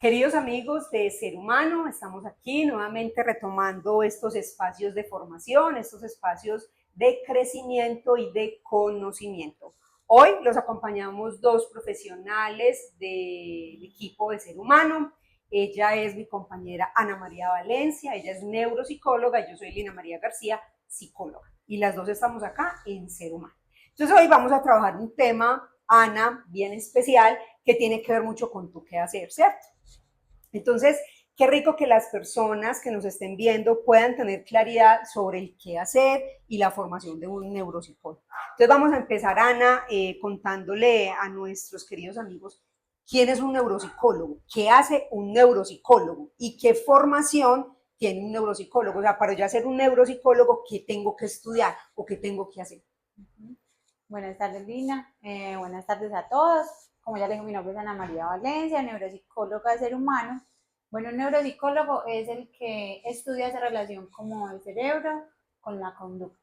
Queridos amigos de Ser Humano, estamos aquí nuevamente retomando estos espacios de formación, estos espacios de crecimiento y de conocimiento. Hoy los acompañamos dos profesionales del equipo de Ser Humano. Ella es mi compañera Ana María Valencia, ella es neuropsicóloga, yo soy Lina María García, psicóloga. Y las dos estamos acá en Ser Humano. Entonces hoy vamos a trabajar un tema, Ana, bien especial, que tiene que ver mucho con tu qué hacer, ¿cierto? Entonces, qué rico que las personas que nos estén viendo puedan tener claridad sobre el qué hacer y la formación de un neuropsicólogo. Entonces vamos a empezar, Ana, contándole a nuestros queridos amigos quién es un neuropsicólogo, qué hace un neuropsicólogo y qué formación tiene un neuropsicólogo. O sea, para yo ser un neuropsicólogo, ¿qué tengo que estudiar o qué tengo que hacer? Buenas tardes, Lina. Buenas tardes a todos. Como ya les digo, mi nombre es Ana María Valencia, neuropsicóloga de Ser Humano. Bueno, un neuropsicólogo es el que estudia esa relación como el cerebro con la conducta.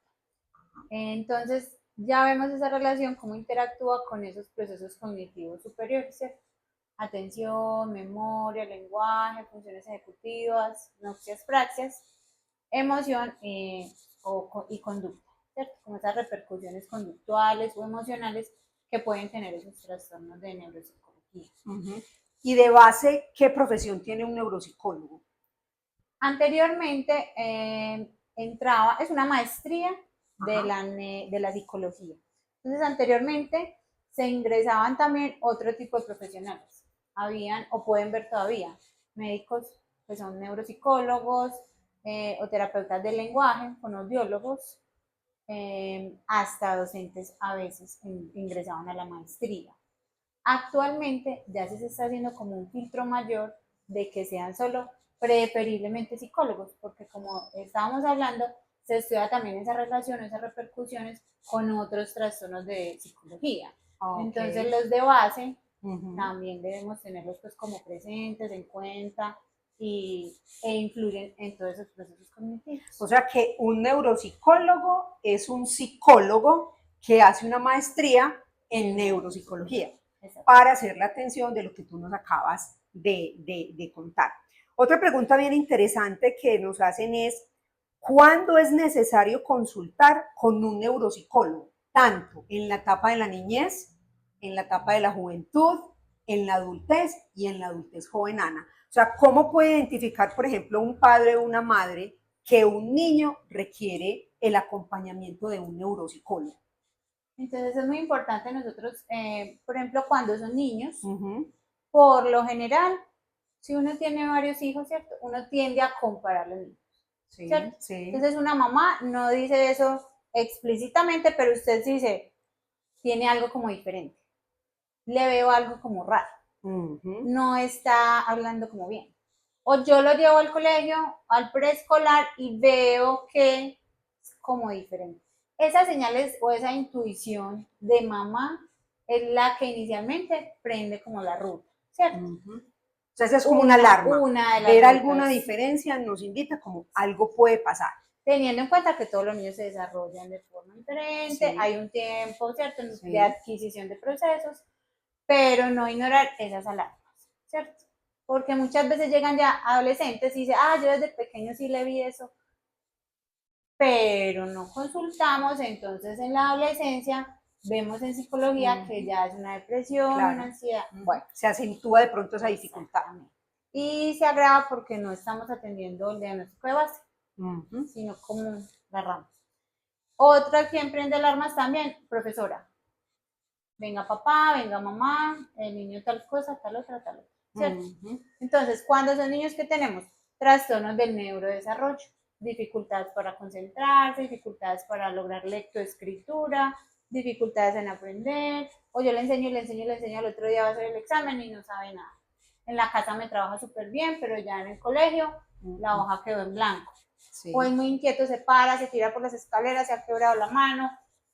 Entonces, ya vemos esa relación, cómo interactúa con esos procesos cognitivos superiores, ¿cierto? Atención, memoria, lenguaje, funciones ejecutivas, nupcias, praxias, emoción y conducta, ¿cierto? Como esas repercusiones conductuales o emocionales que pueden tener esos trastornos de neuropsicología. Y de base, ¿qué profesión tiene un neuropsicólogo? Anteriormente entraba, es una maestría de la psicología. Entonces, anteriormente se ingresaban también otro tipo de profesionales. Habían, o pueden ver todavía, médicos que son neuropsicólogos o terapeutas del lenguaje, fonoaudiólogos, hasta docentes a veces ingresaban a la maestría. Actualmente ya se está haciendo como un filtro mayor de que sean solo preferiblemente psicólogos, porque como estábamos hablando, se estudia también esa relación, esas repercusiones con otros trastornos de psicología. Okay. Entonces los de base también debemos tenerlos pues como presentes, en cuenta e influyen en todos esos procesos cognitivos. O sea que un neuropsicólogo es un psicólogo que hace una maestría en neuropsicología para hacer la atención de lo que tú nos acabas de contar. Otra pregunta bien interesante que nos hacen es, ¿cuándo es necesario consultar con un neuropsicólogo? Tanto en la etapa de la niñez, en la etapa de la juventud, en la adultez y en la adultez joven, Ana. O sea, ¿cómo puede identificar, por ejemplo, un padre o una madre que un niño requiere el acompañamiento de un neuropsicólogo? Entonces es muy importante nosotros, por ejemplo, cuando son niños, por lo general, si uno tiene varios hijos, ¿cierto? Uno tiende a comparar los niños, ¿cierto? Sí. Entonces una mamá no dice eso explícitamente, pero usted sí dice, tiene algo como diferente, le veo algo como raro, no está hablando como bien. O yo lo llevo al colegio, al preescolar y veo que es como diferente. Esas señales o esa intuición de mamá es la que inicialmente prende como la ruta, ¿cierto? O sea, esa es como una alarma. Una de las Ver rutas. Alguna diferencia nos indica como algo puede pasar. Teniendo en cuenta que todos los niños se desarrollan de forma diferente, sí. Hay un tiempo, ¿cierto?, sí. de adquisición de procesos, pero no ignorar esas alarmas, ¿cierto? Porque muchas veces llegan ya adolescentes y dicen, yo desde pequeño sí le vi eso, pero no consultamos, entonces en la adolescencia vemos en psicología que ya es una depresión, claro. Una ansiedad, bueno, se acentúa de pronto esa dificultad. Y se agrava porque no estamos atendiendo el diagnóstico de base, sino como la rama. Otra que emprende alarmas también, profesora. Venga papá, venga mamá, el niño tal cosa, tal otra, ¿cierto? Entonces, cuando son niños que tenemos trastornos del neurodesarrollo, dificultades para concentrarse, dificultades para lograr lectoescritura, dificultades en aprender, o yo le enseño, el otro día va a hacer el examen y no sabe nada. En la casa me trabaja súper bien, pero ya en el colegio la hoja quedó en blanco. Sí. O es muy inquieto, se para, se tira por las escaleras, se ha quebrado la mano,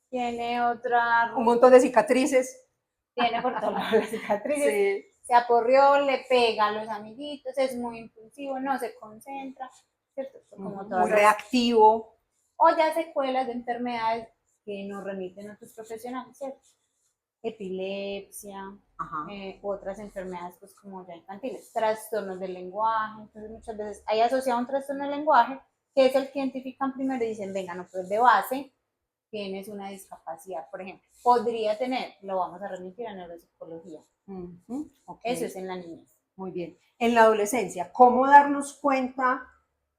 tiene otra... Un montón de cicatrices. Tiene por todas las cicatrices. Sí. Se aporrió, le pega a los amiguitos, es muy impulsivo, no se concentra, ¿cierto? Como muy reactivo. O ya secuelas de enfermedades que nos remiten a otros profesionales, ¿cierto? Epilepsia, Ajá. otras enfermedades pues como ya infantiles, trastornos del lenguaje. Entonces muchas veces hay asociado un trastorno del lenguaje, que es el que identifican primero y dicen, venga, no, pues de base tienes una discapacidad, por ejemplo, podría tener, lo vamos a remitir a neuropsicología. Okay. Eso es en la niñez. Muy bien. En la adolescencia, ¿cómo darnos cuenta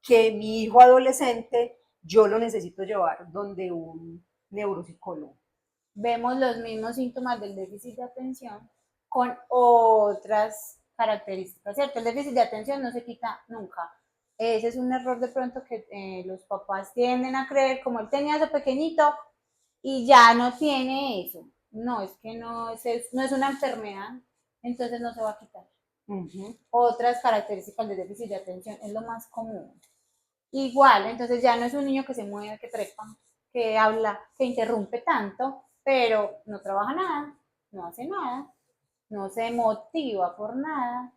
que mi hijo adolescente yo lo necesito llevar donde un neuropsicólogo? Vemos los mismos síntomas del déficit de atención con otras características, ¿cierto? El déficit de atención no se quita nunca. Ese es un error de pronto que los papás tienden a creer, como él tenía eso pequeñito y ya no tiene eso. No, es que no es una enfermedad, entonces no se va a quitar. Otras características del déficit de atención es lo más común. Igual, entonces ya no es un niño que se mueve, que trepa, que habla, que interrumpe tanto, pero no trabaja nada, no hace nada, no se motiva por nada.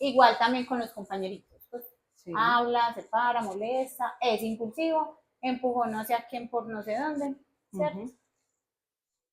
Igual también con los compañeritos, pues, sí. Habla, se para, molesta, es impulsivo, empujó no sé a quién por no sé dónde, ¿cierto?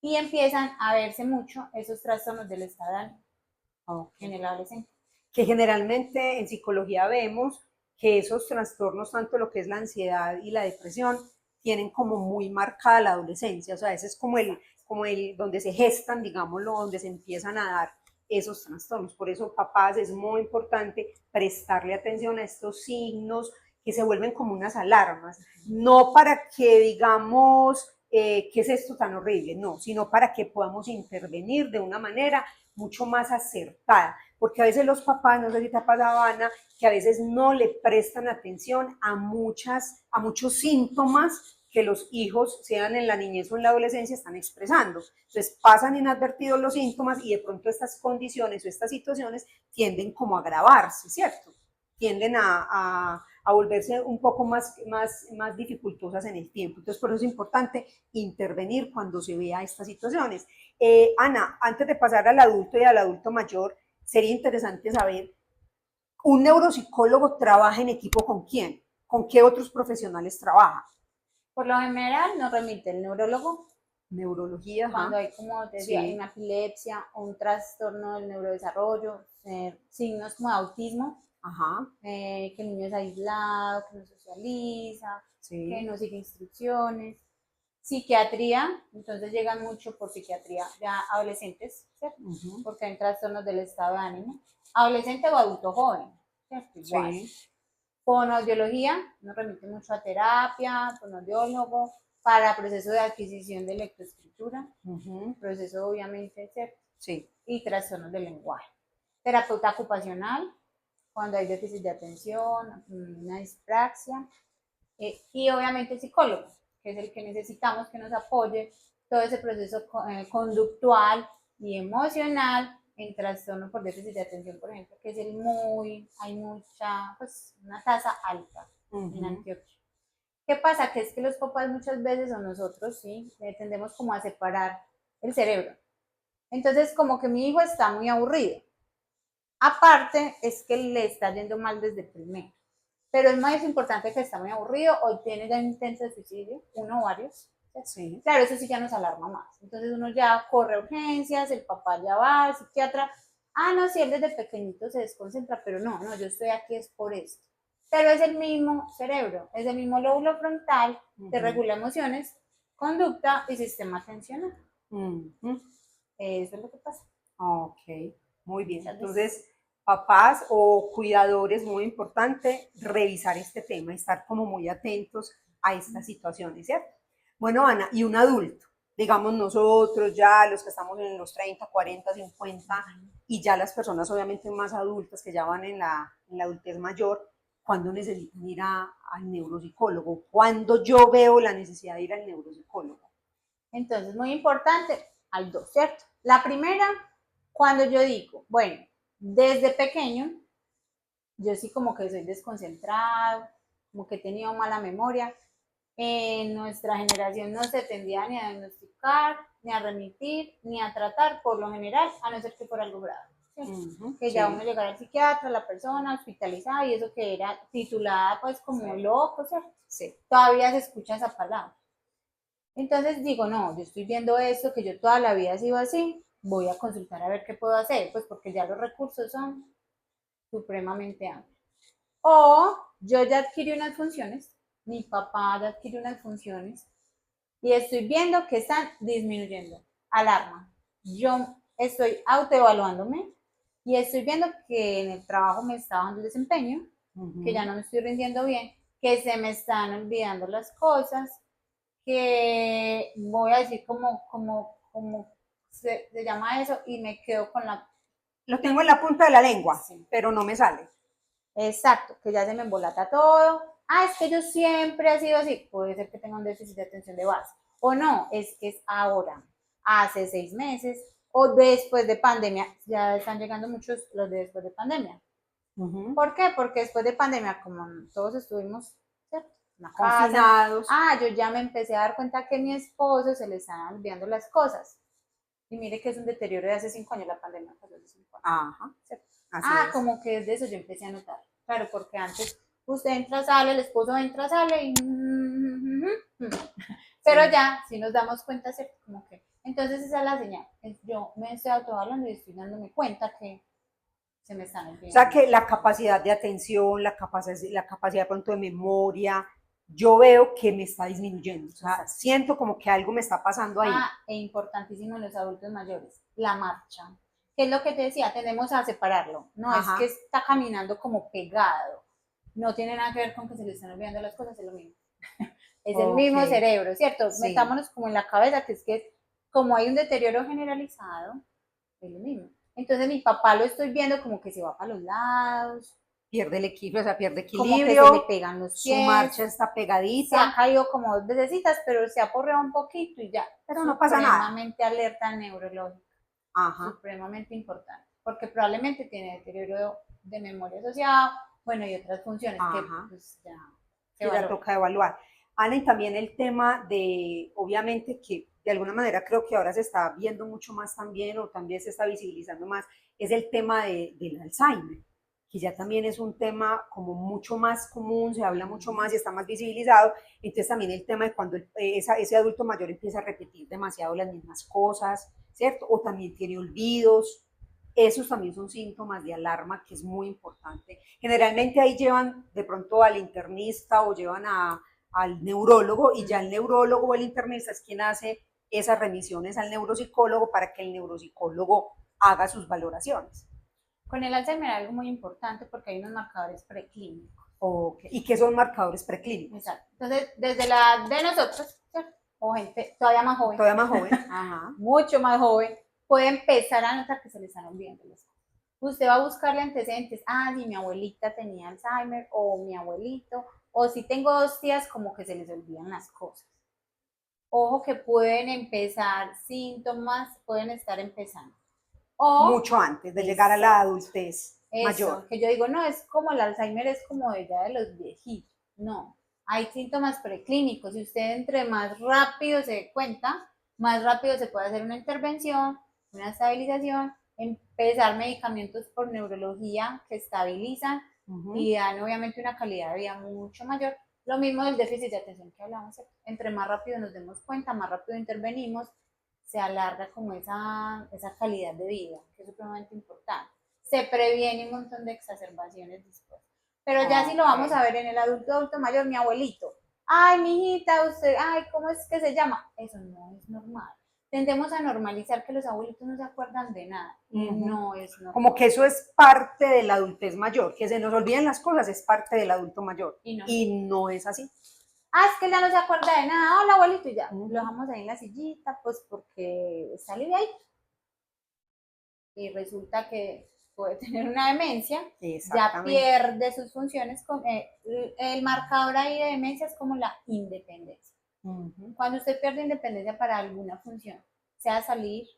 Y empiezan a verse mucho esos trastornos del estado de ánimo en el adolescente. Que generalmente en psicología vemos que esos trastornos, tanto lo que es la ansiedad y la depresión, tienen como muy marcada la adolescencia, o sea, ese es como el donde se gestan, digámoslo, donde se empiezan a dar esos trastornos. Por eso, papás, es muy importante prestarle atención a estos signos que se vuelven como unas alarmas, no para que digamos, ¿qué es esto tan horrible? No, sino para que podamos intervenir de una manera mucho más acertada, porque a veces los papás, no sé si te ha pasado, Ana, que a veces no le prestan atención a muchos síntomas que los hijos, sean en la niñez o en la adolescencia, están expresando. Entonces pasan inadvertidos los síntomas y de pronto estas condiciones o estas situaciones tienden como a agravarse, ¿cierto? Tienden a volverse un poco más dificultosas en el tiempo. Entonces, por eso es importante intervenir cuando se vea estas situaciones. Ana, antes de pasar al adulto y al adulto mayor, sería interesante saber, ¿un neuropsicólogo trabaja en equipo con quién? ¿Con qué otros profesionales trabaja? Por lo general nos remite el neurólogo. Neurología, cuando hay, como te decía, sí, una epilepsia o un trastorno del neurodesarrollo, signos como de autismo, que el niño es aislado, que no socializa, sí, que no sigue instrucciones. Psiquiatría, entonces llegan mucho por psiquiatría ya adolescentes, ¿cierto? Porque hay trastornos del estado de ánimo. Adolescente o adulto joven, ¿cierto? Igual. Sí. Fonoaudiología nos remite mucho a terapia, fonoaudiólogo, para proceso de adquisición de lectoescritura, proceso obviamente, ¿cierto? Sí. Y trastornos del lenguaje. Terapeuta ocupacional, cuando hay déficit de atención, una dispraxia, y obviamente el psicólogo, que es el que necesitamos que nos apoye todo ese proceso conductual y emocional en trastorno por déficit de atención, por ejemplo, que es hay mucha, pues, una tasa alta en Antioquia. ¿Qué pasa? Que es que los papás muchas veces, o nosotros, sí, tendemos como a separar el cerebro. Entonces, como que mi hijo está muy aburrido. Aparte, es que le está yendo mal desde primero. Pero es más importante que está muy aburrido, o tiene ya un intento de suicidio, uno o varios. Sí. Claro, eso sí ya nos alarma más. Entonces uno ya corre a urgencias, el papá ya va al psiquiatra. Ah, no, si él desde pequeñito se desconcentra, pero no, yo estoy aquí es por esto. Pero es el mismo cerebro, es el mismo lóbulo frontal que regula emociones, conducta y sistema atencional. Eso es lo que pasa. Ok, muy bien. Entonces, papás o cuidadores, muy importante revisar este tema, estar como muy atentos a estas situaciones, ¿cierto? Bueno, Ana, y un adulto, digamos nosotros ya, los que estamos en los 30, 40, 50, y ya las personas obviamente más adultas que ya van en la adultez mayor, ¿cuándo necesitan ir al neuropsicólogo? ¿Cuándo yo veo la necesidad de ir al neuropsicólogo? Entonces, muy importante, hay dos, ¿cierto? La primera, cuando yo digo, bueno, desde pequeño, yo sí como que soy desconcentrado, como que he tenido mala memoria. En nuestra generación no se tendía ni a diagnosticar, ni a remitir, ni a tratar, por lo general, a no ser que por algo grave. Que ya uno llegara al psiquiatra, la persona hospitalizada, y eso que era titulada pues como loco, ¿cierto? Sí. Todavía se escucha esa palabra. Entonces digo, no, yo estoy viendo esto, que yo toda la vida he sido así, voy a consultar a ver qué puedo hacer, pues porque ya los recursos son supremamente amplios. O yo ya adquirí unas funciones, mi papá ya adquirió unas funciones y estoy viendo que están disminuyendo. Alarma. Yo estoy autoevaluándome y estoy viendo que en el trabajo me está bajando el desempeño, que ya no me estoy rindiendo bien, que se me están olvidando las cosas, que voy a decir como se llama eso y me quedo con la... Lo tengo en la punta de la lengua, Sí. pero no me sale. Exacto, que ya se me embolata todo. Ah, es que yo siempre he sido así. Puede ser que tenga un déficit de atención de base. O no, es que es ahora, hace 6 meses, o después de pandemia. Ya están llegando muchos los de después de pandemia. ¿Por qué? Porque después de pandemia, como todos estuvimos, ¿cierto?, en la casa, Confinados. yo ya me empecé a dar cuenta que a mi esposo se le estaban olvidando las cosas. Y mire que es un deterioro de hace 5 años, la pandemia pasó hace 5 años. Ajá. ¿Cierto? Así es. Como que desde eso yo empecé a notar. Claro, porque antes usted entra, sale, el esposo entra, sale y... Pero Sí. ya, si nos damos cuenta, ¿cierto? Como que... Entonces esa es la señal. Yo me estoy autohablando y estoy dándome cuenta que se me están olvidando. O sea que la capacidad de atención, la capacidad de pronto de memoria, yo veo que me está disminuyendo. O sea, siento como que algo me está pasando ahí. E importantísimo en los adultos mayores, la marcha. ¿Qué es lo que te decía? Tendemos a separarlo. No Ajá. es que está caminando como pegado. No tiene nada que ver con que se le están olvidando las cosas, es lo mismo. Es el mismo cerebro, ¿cierto? Sí. Metámonos como en la cabeza, que es que como hay un deterioro generalizado, es lo mismo. Entonces mi papá lo estoy viendo como que se va para los lados. Pierde el equilibrio, o sea, pierde equilibrio. Como que se le pegan los pies. Su marcha está pegadita. Se ha caído como 2 vecesitas, pero se ha porreado un poquito y ya. Pero no pasa nada. Supremamente alerta neurológica. Ajá. Supremamente importante. Porque probablemente tiene deterioro de memoria asociado, bueno, y otras funciones. Ajá. Que pues ya toca evaluar. Ana, y también el tema de, obviamente que de alguna manera creo que ahora se está viendo mucho más también, o también se está visibilizando más, es el tema del Alzheimer, que ya también es un tema como mucho más común, se habla mucho más y está más visibilizado. Entonces también el tema de cuando ese adulto mayor empieza a repetir demasiado las mismas cosas, ¿cierto? O también tiene olvidos. Esos también son síntomas de alarma, que es muy importante. Generalmente ahí llevan de pronto al internista o llevan al neurólogo, y ya el neurólogo o el internista es quien hace esas remisiones al neuropsicólogo para que el neuropsicólogo haga sus valoraciones. Con el Alzheimer hay algo muy importante porque hay unos marcadores preclínicos. Okay. ¿Y qué son marcadores preclínicos? Exacto. Entonces, desde la de nosotros, ¿cierto?, o gente todavía más joven. Todavía más joven. Ajá. Mucho más joven, puede empezar a notar que se le están olvidando las cosas. Usted va a buscarle antecedentes. Sí, mi abuelita tenía Alzheimer, o mi abuelito, o si tengo 2 tías, como que se les olvidan las cosas. Ojo que pueden empezar síntomas, pueden estar empezando. O, mucho antes de llegar a la adultez mayor. Que yo digo, no, es como el Alzheimer, es como de ya de los viejitos. No, hay síntomas preclínicos y usted entre más rápido se dé cuenta, más rápido se puede hacer una intervención, una estabilización, empezar medicamentos por neurología que estabilizan y dan obviamente una calidad de vida mucho mayor. Lo mismo del déficit de atención que hablamos, entre más rápido nos demos cuenta, más rápido intervenimos, se alarga como esa calidad de vida, que es supremamente importante. Se previene un montón de exacerbaciones después. Pero ya si lo vamos a ver en el adulto mayor, mi abuelito, ay, mijita, usted, ay, ¿cómo es que se llama? Eso no es normal. Tendemos a normalizar que los abuelitos no se acuerdan de nada. No es normal. Como que eso es parte de la adultez mayor, que se nos olviden las cosas, es parte del adulto mayor. Y no es así. Es que él ya no se acuerda de nada. Hola, abuelito, y ya. Lo dejamos ahí en la sillita, pues porque está aliviado. Y resulta que puede tener una demencia, ya pierde sus funciones. El marcador ahí de demencia es como la independencia. Cuando usted pierde independencia para alguna función, sea salir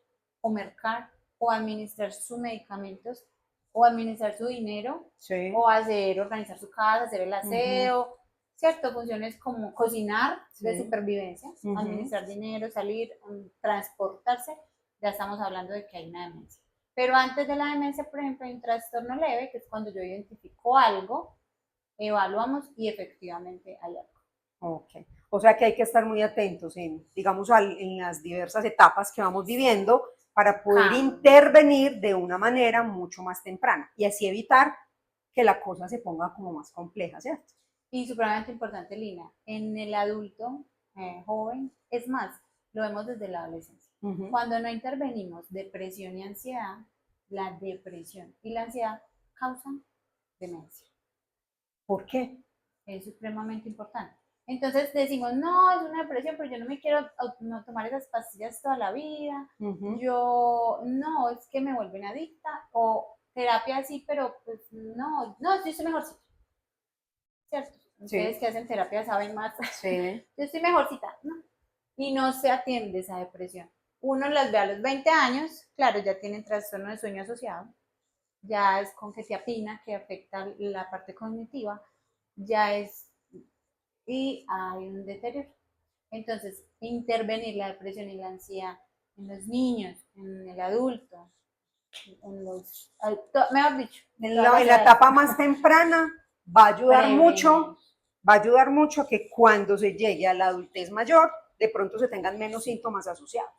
o mercar o administrar sus medicamentos o administrar su dinero, o organizar su casa, hacer el aseo, ¿cierto? Funciones como cocinar, de supervivencia, administrar dinero, salir, transportarse, ya estamos hablando de que hay una demencia. Pero antes de la demencia, por ejemplo, hay un trastorno leve, que es cuando yo identifico algo, evaluamos y efectivamente hay algo. Ok. O sea que hay que estar muy atentos digamos, en las diversas etapas que vamos viviendo, para poder Cambia. intervenir de una manera mucho más temprana y así evitar que la cosa se ponga como más compleja, ¿cierto? Y supremamente importante, Lina, en el adulto joven, es más, lo vemos desde la adolescencia. Cuando no intervenimos depresión y ansiedad, la depresión y la ansiedad causan demencia. ¿Por qué? Es supremamente importante. Entonces decimos, no, es una depresión, pero yo no me quiero no tomar esas pastillas toda la vida. Yo, no, es que me vuelven adicta. O terapia sí, pero pues no, yo estoy mejorcita. ¿Cierto? Ustedes Sí. que hacen terapia saben más. Sí. Yo estoy mejorcita, ¿no? Y no se atiende esa depresión. Uno las ve a los 20 años, claro, ya tienen trastorno de sueño asociado, ya es con quetiapina que afecta la parte cognitiva, ya es, y hay un deterioro. Entonces, intervenir la depresión y la ansiedad en los niños, en el adulto, en los, mejor dicho, En la etapa más temprana va a ayudar mucho, va a ayudar mucho que cuando se llegue a la adultez mayor, de pronto se tengan menos síntomas asociados.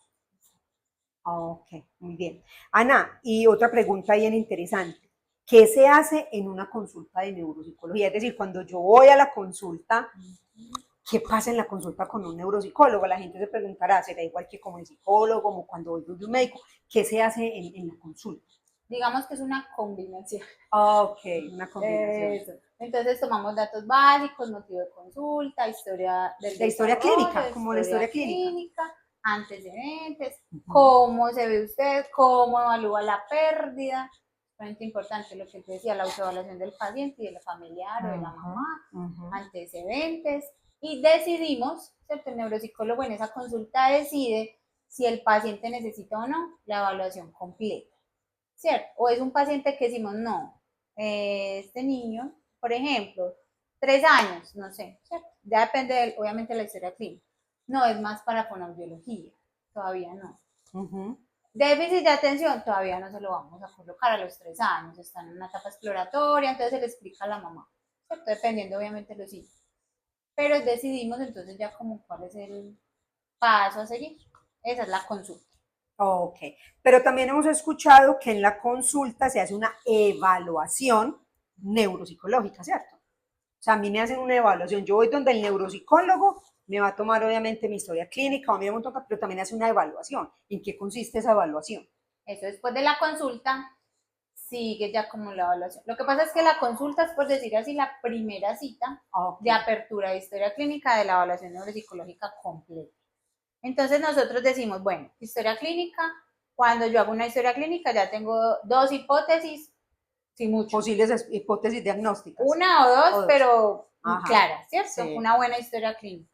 Ok, muy bien. Ana, y otra pregunta bien interesante. ¿Qué se hace en una consulta de neuropsicología? Es decir, cuando yo voy a la consulta, ¿qué pasa en la consulta con un neuropsicólogo? La gente se preguntará, ¿será igual que como el psicólogo, como cuando voy a un médico? ¿Qué se hace en la consulta? Digamos que es una combinación. Ok, una combinación. Eso. Entonces tomamos datos básicos, motivo de consulta, historia del La historia clínica, como la historia clínica, antecedentes, cómo se ve usted, cómo evalúa la pérdida. Es importante lo que te decía, la autoevaluación del paciente y del familiar o de la mamá, antecedentes. Y decidimos, ¿cierto? El neuropsicólogo en esa consulta decide si el paciente necesita o no la evaluación completa, ¿cierto? O es un paciente que decimos, no, este niño, por ejemplo, 3 años, no sé, ¿cierto? Ya depende, obviamente, de la historia clínica. No, es más para fonoaudiología, todavía no. Déficit de atención, todavía no se lo vamos a colocar a los 3 años, están en una etapa exploratoria, entonces se le explica a la mamá, ¿cierto? Dependiendo, obviamente, de los hijos. Pero decidimos entonces ya como cuál es el paso a seguir. Esa es la consulta. Ok, pero también hemos escuchado que en la consulta se hace una evaluación neuropsicológica, ¿cierto? O sea, a mí me hacen una evaluación, yo voy donde el neuropsicólogo, me va a tomar obviamente mi historia clínica, a mí me toca, pero también hace una evaluación. ¿En qué consiste esa evaluación? Eso después de la consulta sigue ya como la evaluación. Lo que pasa es que la consulta es, por decir así, la primera cita de apertura de historia clínica de la evaluación neuropsicológica completa. Entonces nosotros decimos, bueno, historia clínica, cuando yo hago una historia clínica ya tengo 2 hipótesis, sí mucho. Posibles hipótesis diagnósticas. Una o dos, pero claras, ¿cierto? Sí. Una buena historia clínica.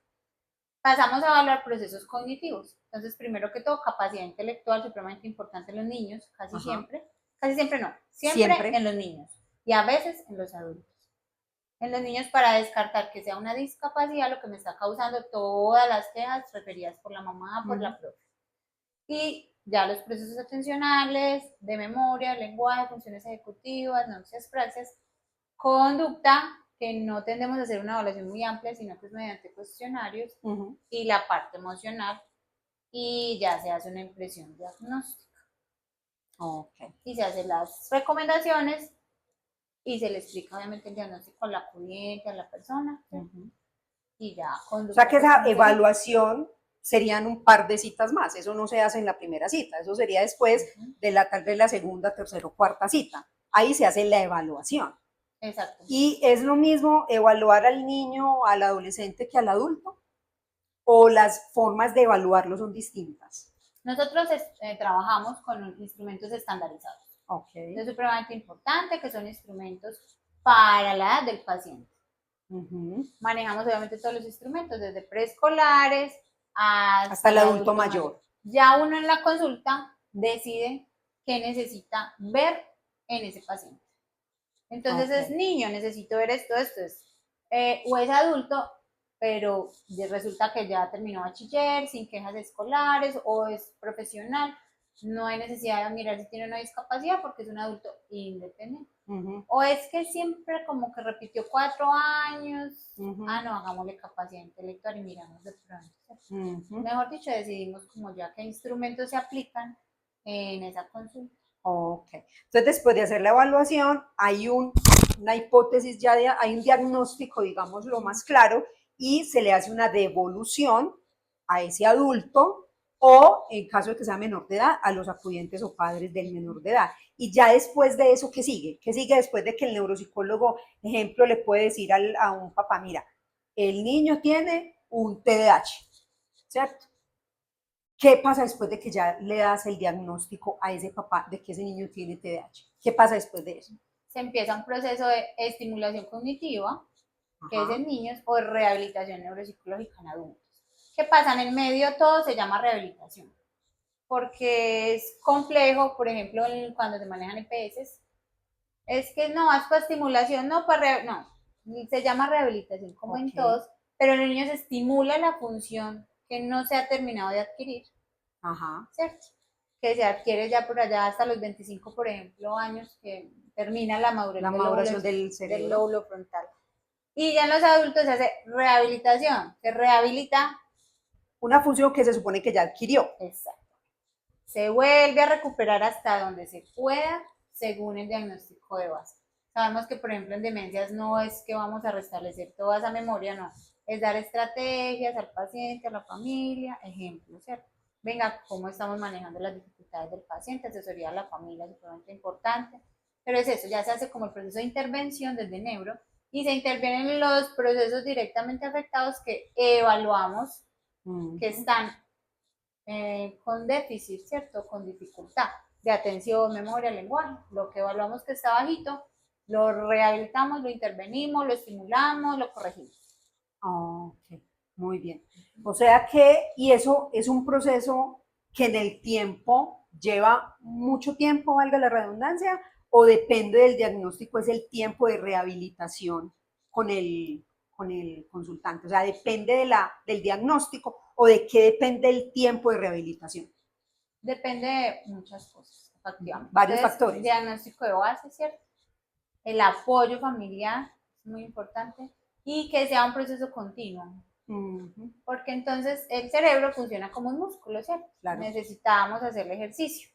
Pasamos a evaluar procesos cognitivos. Entonces, primero que todo, capacidad intelectual, supremamente importante en los niños, casi siempre no, siempre en los niños y a veces en los adultos. En los niños, para descartar que sea una discapacidad lo que me está causando todas las quejas referidas por la mamá, por la profe. Y ya los procesos atencionales, de memoria, lenguaje, funciones ejecutivas, noticias, praxias, conducta, que no tendemos a hacer una evaluación muy amplia, sino que es mediante cuestionarios, y la parte emocional, y ya se hace una impresión diagnóstica. Y se hacen las recomendaciones y se le explica obviamente el diagnóstico al acudiente, a la persona, y ya. O sea que esa evaluación serían un par de citas más, eso no se hace en la primera cita, eso sería después de tal vez la segunda, tercera o cuarta cita. Ahí se hace la evaluación. Exacto. ¿Y es lo mismo evaluar al niño, al adolescente que al adulto? ¿O las formas de evaluarlo son distintas? Nosotros trabajamos con instrumentos estandarizados. Es supremamente importante que son instrumentos para la edad del paciente. Manejamos obviamente todos los instrumentos, desde preescolares hasta el adulto mayor. Ya uno en la consulta decide qué necesita ver en ese paciente. Entonces es niño, necesito ver esto o es adulto, pero resulta que ya terminó bachiller, sin quejas escolares, o es profesional, no hay necesidad de mirar si tiene una discapacidad porque es un adulto independiente. O es que siempre como que repitió 4 años, no, hagámosle capacidad intelectual y miramos de pronto. Mejor dicho, decidimos como ya qué instrumentos se aplican en esa consulta. Ok. Entonces, después de hacer la evaluación, hay una hipótesis ya, hay un diagnóstico, digamos, lo más claro, y se le hace una devolución a ese adulto o, en caso de que sea menor de edad, a los acudientes o padres del menor de edad. Y ya después de eso, ¿qué sigue? ¿Qué sigue después de que el neuropsicólogo, ejemplo, le puede decir a un papá, mira, el niño tiene un TDAH, ¿cierto? ¿Qué pasa después de que ya le das el diagnóstico a ese papá de que ese niño tiene TDAH? ¿Qué pasa después de eso? Se empieza un proceso de estimulación cognitiva, que es Ajá. en niños, o rehabilitación neuropsicológica en adultos. ¿Qué pasa? En el medio todo se llama rehabilitación, porque es complejo, por ejemplo, cuando se manejan EPS, es que no, vas para estimulación, no para no, se llama rehabilitación como en Ok. todos, pero en el niño se estimula la función que no se ha terminado de adquirir, Ajá. ¿cierto? Que se adquiere ya por allá hasta los 25, por ejemplo, años, que termina la madurez La maduración del del cerebro. lóbulo frontal. Y ya en los adultos se hace rehabilitación, se rehabilita. Una función que se supone que ya adquirió. Exacto. Se vuelve a recuperar hasta donde se pueda según el diagnóstico de base. Sabemos que, por ejemplo, en demencias no es que vamos a restablecer toda esa memoria, no. Es dar estrategias al paciente, a la familia, ejemplos, ¿cierto? Venga, cómo estamos manejando las dificultades del paciente, asesoría a la familia, es sumamente importante. Pero es eso, ya se hace como el proceso de intervención desde neuro y se intervienen los procesos directamente afectados que evaluamos que están con déficit, ¿cierto? Con dificultad de atención, memoria, lenguaje. Lo que evaluamos que está bajito, lo rehabilitamos, lo intervenimos, lo estimulamos, lo corregimos. Ok, muy bien. O sea que, y eso es un proceso que en el tiempo lleva mucho tiempo, valga la redundancia, o depende del diagnóstico, es el tiempo de rehabilitación con con el consultante. O sea, depende del diagnóstico o de qué depende el tiempo de rehabilitación. Depende de muchas cosas, efectivamente. Varios Entonces, factores. diagnóstico de base, ¿cierto? El apoyo familiar es muy importante y que sea un proceso continuo. Uh -huh. Porque entonces el cerebro funciona como un músculo, ¿cierto? Claro. Necesitamos hacer el ejercicio.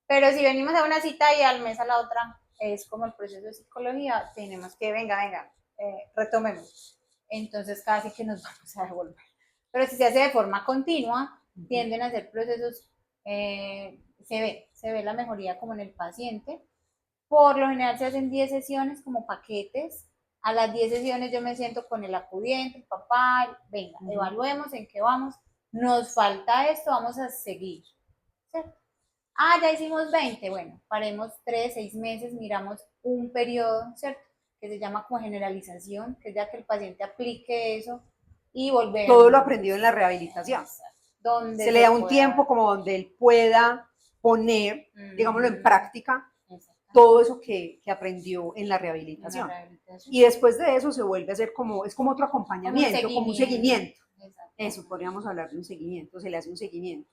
Pero si venimos a una cita y al mes a la otra es como el proceso de psicología, tenemos que, venga, retomemos. Entonces casi que nos vamos a devolver. Pero si se hace de forma continua, tienden a ser procesos, se ve la mejoría como en el paciente. Por lo general se hacen 10 sesiones como paquetes. A las 10 sesiones yo me siento con el acudiente, el papá, venga, evaluemos en qué vamos. Nos falta esto, vamos a seguir. ¿Cierto? Ah, ya hicimos 20, bueno, paremos 3, 6 meses, miramos un periodo, ¿cierto? Que se llama como generalización, que es ya que el paciente aplique eso y volvemos. Todo lo aprendido en la rehabilitación. Donde se le da un tiempo como donde él pueda poner, digámoslo, en práctica todo eso que aprendió en la rehabilitación. Y después de eso se vuelve a hacer como, es como otro acompañamiento, como un seguimiento. Eso, podríamos hablar de un seguimiento, se le hace un seguimiento.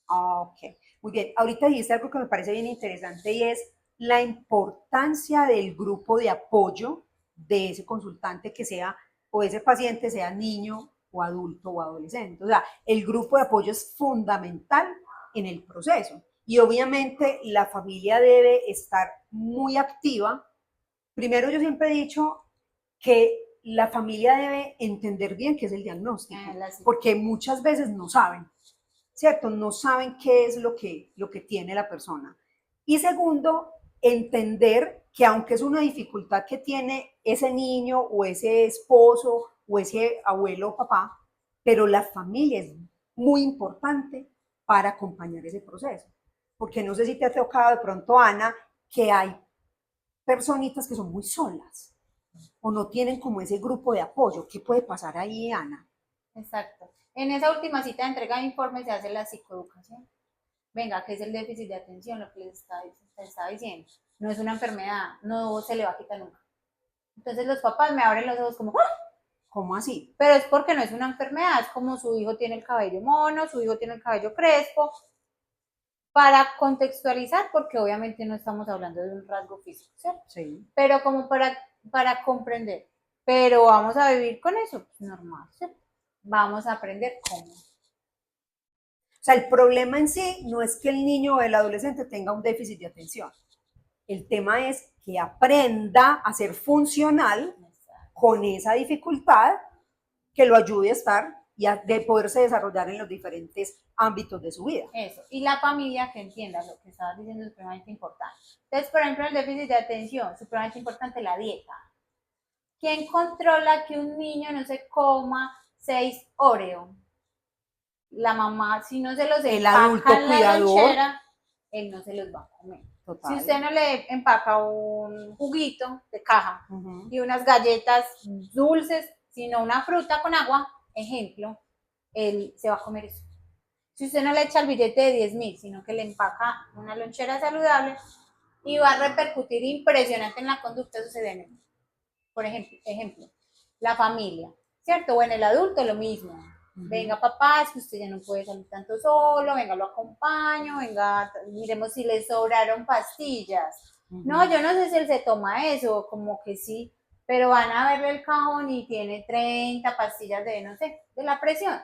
Ok, muy bien. Ahorita dijiste algo que me parece bien interesante y es la importancia del grupo de apoyo de ese consultante que sea, o ese paciente sea niño o adulto o adolescente. O sea, el grupo de apoyo es fundamental en el proceso. Y obviamente la familia debe estar muy activa. Primero, yo siempre he dicho que la familia debe entender bien qué es el diagnóstico, porque muchas veces no saben, ¿cierto? No saben qué es lo que tiene la persona. Y segundo, entender que aunque es una dificultad que tiene ese niño o ese esposo o ese abuelo o papá, pero la familia es muy importante para acompañar ese proceso. Porque no sé si te ha tocado de pronto, Ana, que hay personitas que son muy solas o no tienen como ese grupo de apoyo. ¿Qué puede pasar ahí, Ana? Exacto. En esa última cita de entrega de informes se hace la psicoeducación. Venga, ¿qué es el déficit de atención? Lo que les estaba diciendo. No es una enfermedad, no se le va a quitar nunca. Entonces los papás me abren los ojos como, ¡ah! ¿Cómo así? Pero es porque no es una enfermedad, es como su hijo tiene el cabello mono, su hijo tiene el cabello crespo, para contextualizar, porque obviamente no estamos hablando de un rasgo físico, ¿cierto? Sí. Pero como para comprender. Pero vamos a vivir con eso, pues normal, ¿cierto? Vamos a aprender cómo. O sea, el problema en sí no es que el niño o el adolescente tenga un déficit de atención. El tema es que aprenda a ser funcional con esa dificultad que lo ayude a estar y a de poderse desarrollar en los diferentes ámbitos de su vida. Eso, y la familia que entienda lo que estabas diciendo es supremamente importante. Entonces, por ejemplo, el déficit de atención, supremamente importante la dieta. ¿Quién controla que un niño no se coma 6 Oreo? La mamá, si no se los El empaca adulto en la cuidador. lonchera, él no se los va a comer. Total. Si usted no le empaca un juguito de caja y unas galletas dulces, sino una fruta con agua, ejemplo, él se va a comer eso. Si usted no le echa el billete de 10.000, sino que le empaca una lonchera saludable, y va a repercutir impresionante en la conducta sucedente. Por ejemplo, la familia, ¿cierto? O en el adulto lo mismo. Venga, papá, es que usted ya no puede salir tanto solo, venga, lo acompaño, venga, miremos si le sobraron pastillas. No, yo no sé si él se toma eso, como que sí, pero van a verle el cajón y tiene 30 pastillas de, no sé, de la presión,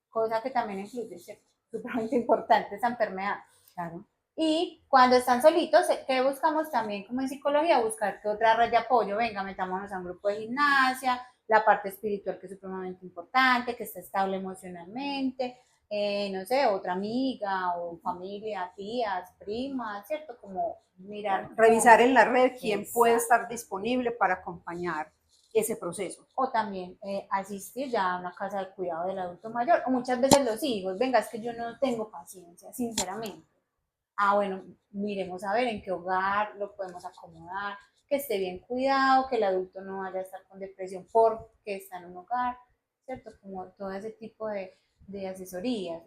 cosa que también influye, ¿cierto? Supremamente importante esa enfermedad. Claro. Y cuando están solitos, ¿qué buscamos también como en psicología? Buscar que otra red de apoyo, venga, metámonos a un grupo de gimnasia, la parte espiritual que es supremamente importante, que esté estable emocionalmente, no sé, otra amiga o familia, tías, primas, ¿cierto? Como mirar. Revisar en la red quién puede estar disponible para acompañar ese proceso. O también asistir ya a una casa de cuidado del adulto mayor, o muchas veces los hijos, venga, es que yo no tengo paciencia, sinceramente. Ah, bueno, miremos a ver en qué hogar lo podemos acomodar, que esté bien cuidado, que el adulto no vaya a estar con depresión porque está en un hogar, ¿cierto? Como todo ese tipo de asesorías.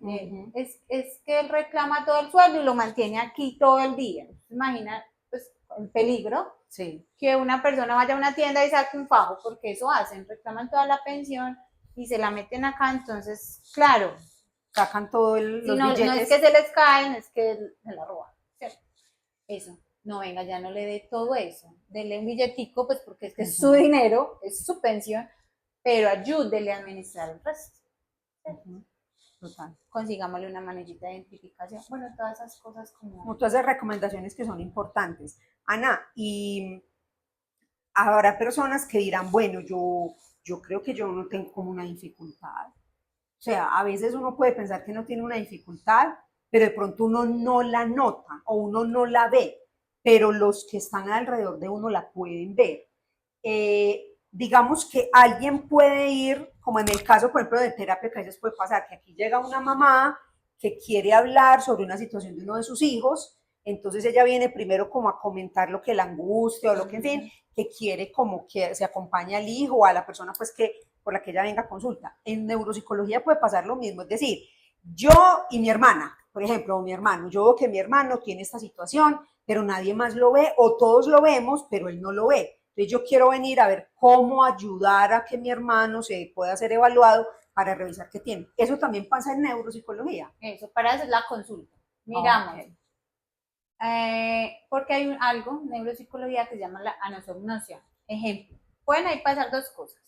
Es que él reclama todo el sueldo y lo mantiene aquí todo el día. Imagina, pues, el peligro. Sí. Que una persona vaya a una tienda y saque un fajo, porque eso hacen, reclaman toda la pensión y se la meten acá, entonces, claro, sacan todos los billetes. No es que se les caen, es que se la roban, ¿cierto? Eso, no, venga, ya no le dé todo eso, dele un billetico, pues porque es que es su dinero, es su pensión, pero ayúdele a administrar el resto. Total. Consigámosle una manillita de identificación, bueno, todas esas cosas como todas esas recomendaciones que son importantes. Ana, y habrá personas que dirán, bueno, yo creo que yo no tengo como una dificultad. O sea, a veces uno puede pensar que no tiene una dificultad, pero de pronto uno no la nota o uno no la ve, pero los que están alrededor de uno la pueden ver. Digamos que alguien puede ir, como en el caso, por ejemplo, de terapia, que a veces puede pasar, que aquí llega una mamá que quiere hablar sobre una situación de uno de sus hijos, entonces ella viene primero como a comentar lo que la angustia o lo que, en fin, que quiere como que se acompañe al hijo o a la persona pues que por la que ella venga a consulta. En neuropsicología puede pasar lo mismo, es decir, yo y mi hermana, por ejemplo, o mi hermano, yo veo que mi hermano tiene esta situación, pero nadie más lo ve, o todos lo vemos, pero él no lo ve. Entonces yo quiero venir a ver cómo ayudar a que mi hermano se pueda ser evaluado para revisar qué tiene. Eso también pasa en neuropsicología. Eso, para eso es la consulta. Miramos. Okay. Porque hay algo en neuropsicología que se llama la anosognosia. Ejemplo, pueden ahí pasar dos cosas,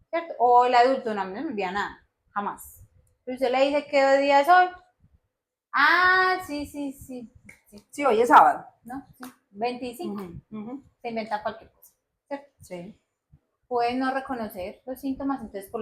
¿cierto? O el adulto no me olvida nada, jamás. Pero usted le dice, ¿qué día es hoy? Ah, sí. Sí, hoy es sábado. ¿No? Sí. 25. Se inventa cualquier cosa, ¿cierto? Sí. Pueden no reconocer los síntomas, entonces por